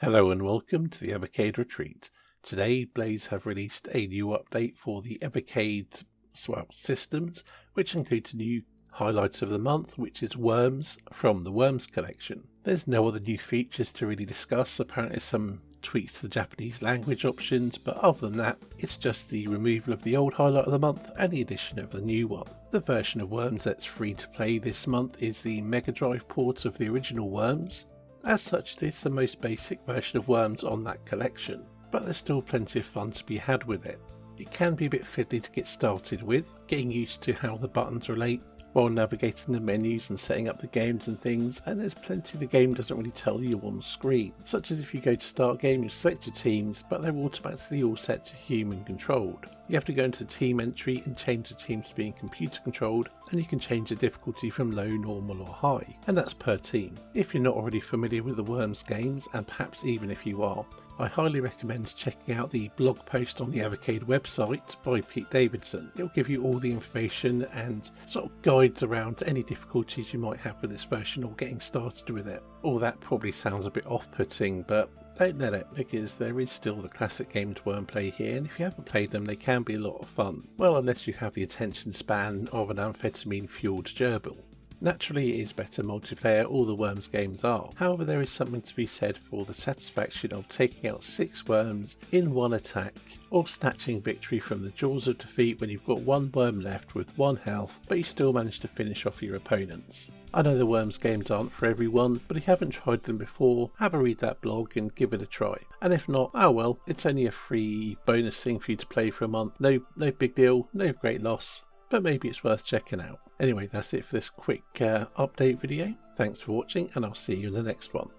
Hello and welcome to the Evercade Retreat. Today Blaze have released a new update for the Evercade systems, which includes a new highlight of the month, which is Worms from the Worms collection. There's no other new features to really discuss, apparently some tweaks to the Japanese language options, but other than that, it's just the removal of the old highlight of the month and the addition of the new one. The version of Worms that's free to play this month is the Mega Drive port of the original Worms. As such, it is the most basic version of Worms on that collection, but there's still plenty of fun to be had with it. It can be a bit fiddly to get started with, getting used to how the buttons relate while navigating the menus and setting up the games and things, and there's plenty the game doesn't really tell you on screen, such as if you go to start game you select your teams, but they're automatically all set to human controlled. You have to go into the team entry and change the teams to being computer controlled, and you can change the difficulty from low, normal or high, and that's per team. If you're not already familiar with the Worms games, and perhaps even if you are, I highly recommend checking out the blog post on the Evercade website by Pete Davidson. It'll give you all the information and sort of guides around any difficulties you might have with this version or getting started with it. All that probably sounds a bit off-putting, but don't let it, because there is still the classic games Worm play here, and if you haven't played them they can be a lot of fun. Well, unless you have the attention span of an amphetamine-fueled gerbil. Naturally, it is better multiplayer, all the Worms games are. However, there is something to be said for the satisfaction of taking out 6 worms in one attack, or snatching victory from the jaws of defeat when you've got one worm left with 1 health, but you still manage to finish off your opponents. I know the Worms games aren't for everyone, but if you haven't tried them before, have a read that blog and give it a try. And if not, oh well, it's only a free bonus thing for you to play for a month. No big deal, no great loss, but maybe it's worth checking out. Anyway, that's it for this quick update video. Thanks for watching, and I'll see you in the next one.